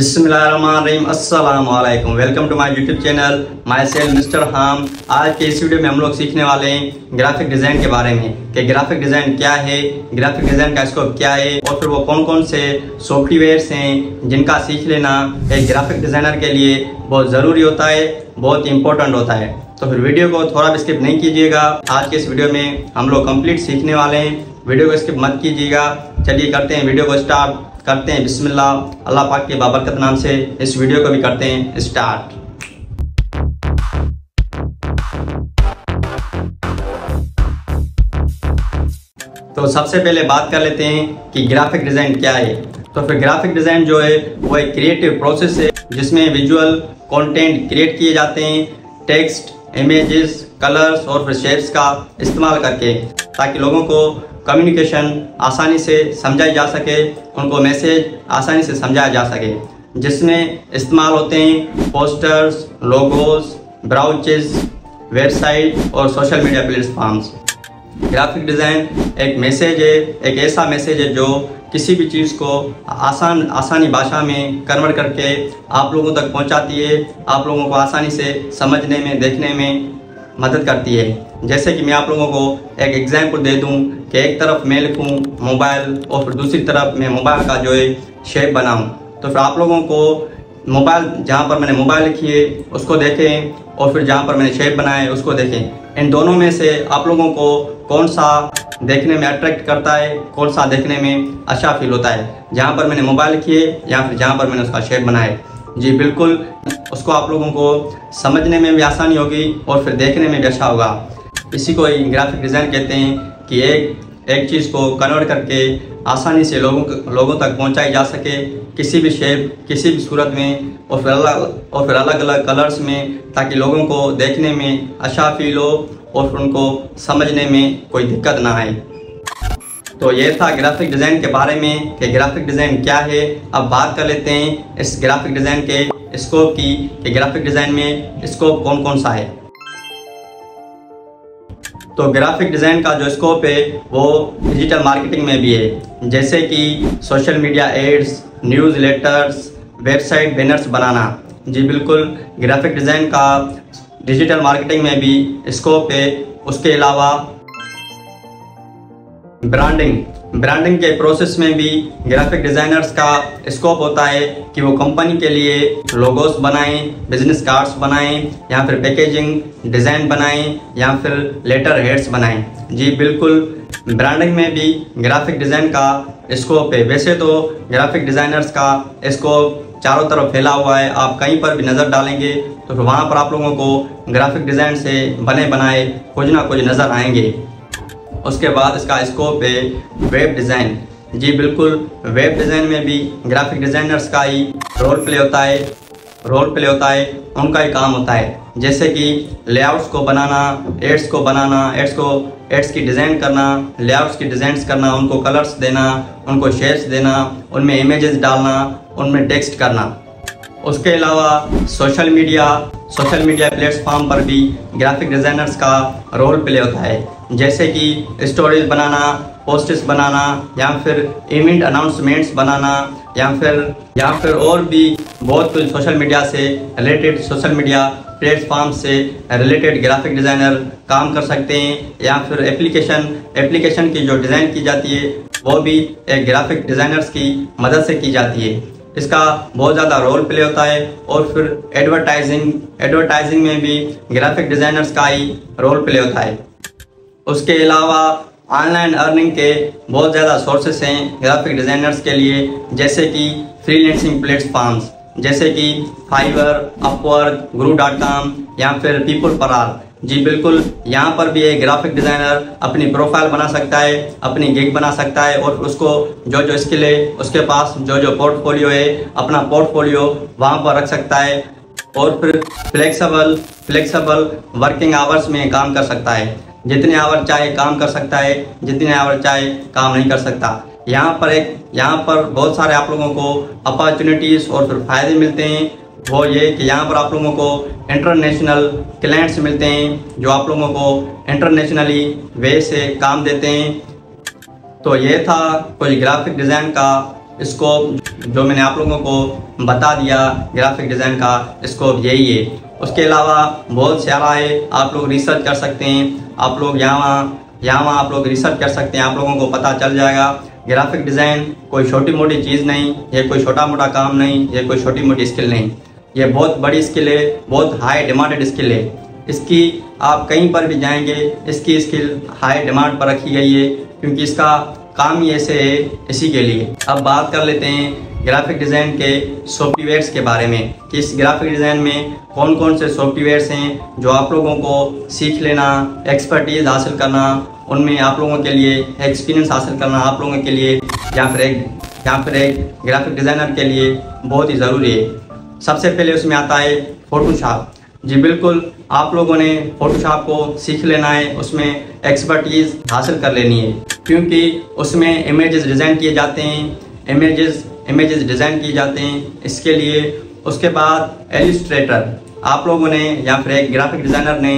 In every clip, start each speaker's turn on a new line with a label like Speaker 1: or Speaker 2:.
Speaker 1: बिस्मिल्लाहिर्रहमानिर्रहीम अस्सलाम वालेकुम। Welcome to my YouTube channel myself mister हाम। आज के इस वीडियो में हम लोग सीखने वाले हैं ग्राफिक डिज़ाइन के बारे में कि ग्राफिक डिज़ाइन क्या है, ग्राफिक डिज़ाइन का स्कोप क्या है और फिर वो कौन कौन से सॉफ्टवेयर्स हैं जिनका सीख लेना एक ग्राफिक डिज़ाइनर के लिए बहुत ज़रूरी होता है, बहुत इंपॉर्टेंट होता है। तो फिर वीडियो को थोड़ा भी स्किप नहीं कीजिएगा। आज के इस वीडियो में हम लोग कंप्लीट सीखने वाले हैं, वीडियो को स्किप मत कीजिएगा। चलिए करते हैं वीडियो को स्टार्ट करते हैं। बिस्मिल्लाह, अल्लाह पाक के बाबरकत नाम से इस वीडियो को भी करते हैं स्टार्ट। तो सबसे पहले बात कर लेते हैं कि ग्राफिक डिज़ाइन क्या है। तो फिर ग्राफिक डिज़ाइन जो है वो एक क्रिएटिव प्रोसेस है जिसमें विजुअल कंटेंट क्रिएट किए जाते हैं टेक्स्ट, इमेजेस, कलर्स और फिर शेप्स का इस्तेमाल करके, ताकि लोगों को कम्युनिकेशन आसानी से समझाई जा सके, उनको मैसेज आसानी से समझाया जा सके, जिसमें इस्तेमाल होते हैं पोस्टर्स, लोगोस, ब्राउचेस, वेबसाइट और social media platforms. Graphic design एक मैसेज है, एक ऐसा मैसेज है जो किसी भी चीज़ को आसानी भाषा में कन्वर्ट करके आप लोगों तक पहुंचाती है, आप लोगों को आसानी से समझने में, देखने में मदद करती है। जैसे कि मैं आप लोगों को एक एग्जांपल दे दूं कि एक तरफ मैं लिखूं मोबाइल और फिर दूसरी तरफ मैं मोबाइल का जो है शेप बनाऊं, तो फिर आप लोगों को मोबाइल, जहां पर मैंने मोबाइल लिखी है उसको देखें और फिर जहां पर मैंने शेप बनाया है उसको देखें। इन दोनों में से आप लोगों को कौन सा देखने में अट्रैक्ट करता है, कौन सा देखने में अच्छा फील होता है, जहाँ पर मैंने मोबाइल लिखी है या फिर जहाँ पर मैंने उसका शेप बनाया है? जी बिल्कुल, उसको आप लोगों को समझने में भी आसानी होगी और फिर देखने में भी अच्छा होगा। इसी को ग्राफिक डिज़ाइन कहते हैं कि एक चीज़ को कन्वर्ट करके आसानी से लोगों तक पहुंचाई जा सके, किसी भी शेप, किसी भी सूरत में और फिर अलग अलग कलर्स में, ताकि लोगों को देखने में अच्छा फील हो और फिर उनको समझने में कोई दिक्कत ना आए। तो ये था ग्राफिक डिज़ाइन के बारे में कि ग्राफिक डिज़ाइन क्या है। अब बात कर लेते हैं इस ग्राफिक डिज़ाइन के स्कोप की कि ग्राफिक डिज़ाइन में स्कोप कौन कौन सा है। तो ग्राफिक डिज़ाइन का जो स्कोप है वो डिजिटल मार्केटिंग में भी है, जैसे कि social media ads, newsletters, website banners बनाना। जी बिल्कुल, ग्राफिक डिज़ाइन का डिजिटल मार्केटिंग में भी स्कोप है। उसके अलावा ब्रांडिंग के प्रोसेस में भी ग्राफिक डिज़ाइनर्स का स्कोप होता है कि वो कंपनी के लिए लोगोस बनाएं, बिजनेस कार्ड्स बनाएं या फिर पैकेजिंग डिज़ाइन बनाएं या फिर लेटर हेड्स बनाएं। जी बिल्कुल, ब्रांडिंग में भी ग्राफिक डिज़ाइन का स्कोप है। वैसे तो ग्राफिक डिज़ाइनर्स का स्कोप चारों तरफ फैला हुआ है, आप कहीं पर भी नज़र डालेंगे तो फिर वहाँ पर आप लोगों को ग्राफिक डिज़ाइन से बने बनाए कुछ ना कुछ नज़र आएंगे। उसके बाद इसका स्कोप है वेब डिज़ाइन। जी बिल्कुल, वेब डिज़ाइन में भी ग्राफिक डिज़ाइनर्स का ही रोल प्ले होता है, उनका ही काम होता है। जैसे कि लेआउट्स को बनाना, एड्स को बनाना, एड्स की डिज़ाइन करना, लेआउट्स की डिज़ाइंस करना, उनको कलर्स देना, उनको शेप्स देना, उनमें इमेजेस डालना, उनमें टेक्स्ट करना। उसके अलावा सोशल मीडिया प्लेटफॉर्म पर भी ग्राफिक डिज़ाइनर्स का रोल प्ले होता है, जैसे कि स्टोरीज बनाना, पोस्ट्स बनाना या फिर इवेंट अनाउंसमेंट्स बनाना या फिर और भी बहुत कुछ सोशल मीडिया से रिलेटेड, सोशल मीडिया प्लेटफॉर्म से रिलेटेड ग्राफिक डिज़ाइनर काम कर सकते हैं। या फिर एप्लीकेशन की जो डिज़ाइन की जाती है वो भी एक ग्राफिक डिज़ाइनर्स की मदद से की जाती है। इसका बहुत ज़्यादा रोल प्ले होता है। और फिर एडवर्टाइजिंग में भी ग्राफिक डिज़ाइनर्स का ही रोल प्ले होता है। उसके अलावा ऑनलाइन अर्निंग के बहुत ज़्यादा सोर्सेस हैं ग्राफिक डिज़ाइनर्स के लिए, जैसे कि फ्रीलांसिंग प्लेटफॉर्म्स जैसे कि फाइवर, अपवर्क, guru.com या फिर पीपल पर आल। जी बिल्कुल, यहाँ पर भी एक ग्राफिक डिज़ाइनर अपनी प्रोफाइल बना सकता है, अपनी गिग बना सकता है और उसको जो स्किल है, उसके पास जो पोर्टफोलियो है, अपना पोर्टफोलियो वहाँ पर रख सकता है। और फिर फ्लेक्सिबल वर्किंग आवर्स में काम कर सकता है, जितने आवर चाहे काम कर सकता है, जितने आवर चाहे काम नहीं कर सकता। यहाँ पर बहुत सारे आप लोगों को अपॉर्चुनिटीज़ और फिर फ़ायदे मिलते हैं। वो ये कि यहाँ पर आप लोगों को इंटरनेशनल क्लाइंट्स मिलते हैं जो आप लोगों को इंटरनेशनली वे से काम देते हैं। तो ये था कुछ ग्राफिक डिज़ाइन का स्कोप जो मैंने आप लोगों को बता दिया, ग्राफिक डिज़ाइन का स्कोप यही है। उसके अलावा बहुत सारा है, आप लोग रिसर्च कर सकते हैं। आप लोग यहाँ आप लोग रिसर्च कर सकते हैं, आप लोगों को पता चल जाएगा। ग्राफिक डिज़ाइन कोई छोटी मोटी चीज़ नहीं, ये कोई छोटा मोटा काम नहीं, ये कोई छोटी मोटी स्किल नहीं, ये बहुत बड़ी स्किल है, बहुत हाई डिमांडेड स्किल है। इसकी आप कहीं पर भी जाएंगे, इसकी स्किल हाई डिमांड पर रखी गई है, क्योंकि इसका काम ही ऐसे है, इसी के लिए। अब बात कर लेते हैं ग्राफिक डिज़ाइन के सॉफ्टवेयर्स के बारे में कि इस ग्राफिक डिज़ाइन में कौन कौन से सॉफ्टवेयर्स हैं जो आप लोगों को सीख लेना, एक्सपर्टीज हासिल करना, उनमें आप लोगों के लिए एक्सपीरियंस हासिल करना आप लोगों के लिए या फिर एक ग्राफिक डिज़ाइनर के लिए बहुत ही ज़रूरी है। सबसे पहले उसमें आता है फोटोशॉप। जी बिल्कुल, आप लोगों ने फोटोशॉप को सीख लेना है, उसमें एक्सपर्टीज हासिल कर लेनी है, क्योंकि उसमें इमेजेस डिज़ाइन किए जाते हैं, इमेजेस डिज़ाइन किए जाते हैं। इसके लिए उसके बाद इलस्ट्रेटर, आप लोगों ने या फिर एक ग्राफिक डिज़ाइनर ने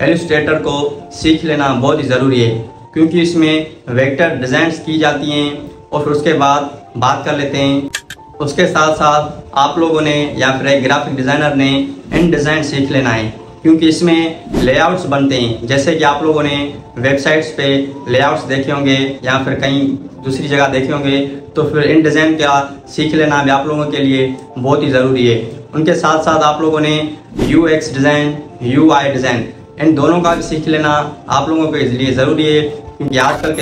Speaker 1: इलस्ट्रेटर को सीख लेना बहुत ही ज़रूरी है, क्योंकि इसमें वेक्टर डिज़ाइंस की जाती हैं। और फिर उसके बाद बात कर लेते हैं, उसके साथ साथ आप लोगों ने या फिर एक ग्राफिक डिज़ाइनर ने इन डिज़ाइन सीख लेना है, क्योंकि इसमें लेआउट्स बनते हैं। जैसे कि आप लोगों ने वेबसाइट्स पे लेआउट्स देखे होंगे या फिर कहीं दूसरी जगह देखे होंगे, तो फिर इन डिज़ाइन का सीख लेना भी आप लोगों के लिए बहुत ही ज़रूरी है। उनके साथ साथ आप लोगों ने UX डिज़ाइन, UI डिज़ाइन, इन दोनों का भी सीख लेना आप लोगों के लिए ज़रूरी है, क्योंकि आजकल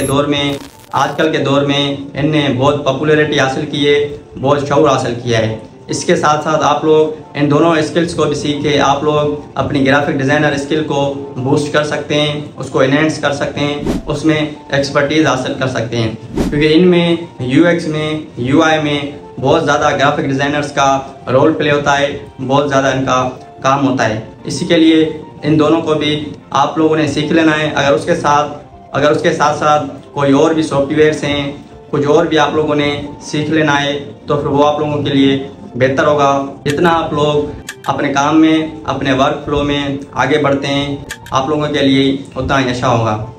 Speaker 1: के दौर में इनने बहुत पॉपुलैरिटी हासिल की है, बहुत शौहरत हासिल किया है। इसके साथ साथ आप लोग इन दोनों स्किल्स को भी सीख के आप लोग अपनी ग्राफिक डिज़ाइनर स्किल को बूस्ट कर सकते हैं, उसको एनहेंस कर सकते हैं, उसमें एक्सपर्टीज हासिल कर सकते हैं, क्योंकि इनमें UX में, UI में बहुत ज़्यादा ग्राफिक डिज़ाइनर्स का रोल प्ले होता है, बहुत ज़्यादा इनका काम होता है। इसी के लिए इन दोनों को भी आप लोगों ने सीख लेना है। अगर उसके साथ साथ कोई और भी सॉफ्टवेयर्स हैं, कुछ और भी आप लोगों ने सीख लेना है, तो फिर वो आप लोगों के लिए बेहतर होगा। जितना आप लोग अपने काम में, अपने वर्क फ्लो में आगे बढ़ते हैं, आप लोगों के लिए उतना ही अच्छा होगा।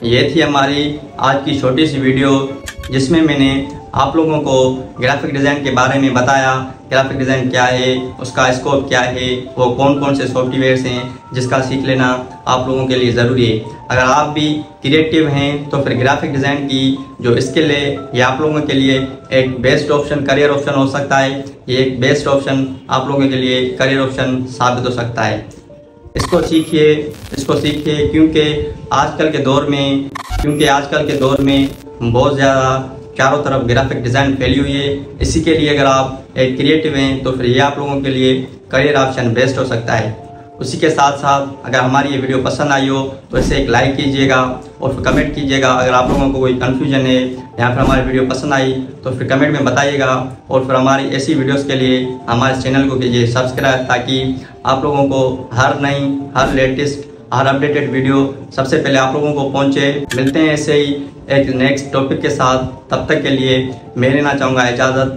Speaker 1: ये थी हमारी आज की छोटी सी वीडियो, जिसमें मैंने आप लोगों को ग्राफिक डिज़ाइन के बारे में बताया। ग्राफिक डिज़ाइन क्या है, उसका स्कोप क्या है, वो कौन कौन से सॉफ्टवेयर्स हैं जिसका सीख लेना आप लोगों के लिए ज़रूरी है। अगर आप भी क्रिएटिव हैं तो फिर ग्राफिक डिज़ाइन की जो स्किल है ये आप लोगों के लिए एक बेस्ट ऑप्शन, करियर ऑप्शन हो सकता है। ये एक बेस्ट ऑप्शन आप लोगों के लिए करियर ऑप्शन साबित हो सकता है। इसको सीखिए, क्योंकि आजकल के दौर में बहुत ज़्यादा चारों तरफ ग्राफिक डिज़ाइन फैली हुई है। इसी के लिए अगर आप एक क्रिएटिव हैं तो फिर ये आप लोगों के लिए करियर ऑप्शन बेस्ट हो सकता है। उसी के साथ साथ अगर हमारी ये वीडियो पसंद आई हो तो इसे एक लाइक कीजिएगा और फिर कमेंट कीजिएगा। अगर आप लोगों को कोई कन्फ्यूजन है या फिर हमारी वीडियो पसंद आई तो फिर कमेंट में बताइएगा। और फिर हमारी ऐसी वीडियोस के लिए हमारे चैनल को कीजिए सब्सक्राइब, ताकि आप लोगों को हर नई, हर लेटेस्ट, हर अपडेटेड वीडियो सबसे पहले आप लोगों को पहुंचे। मिलते हैं ऐसे ही एक नेक्स्ट टॉपिक के साथ, तब तक के लिए मैं लेना चाहूँगा इजाज़त।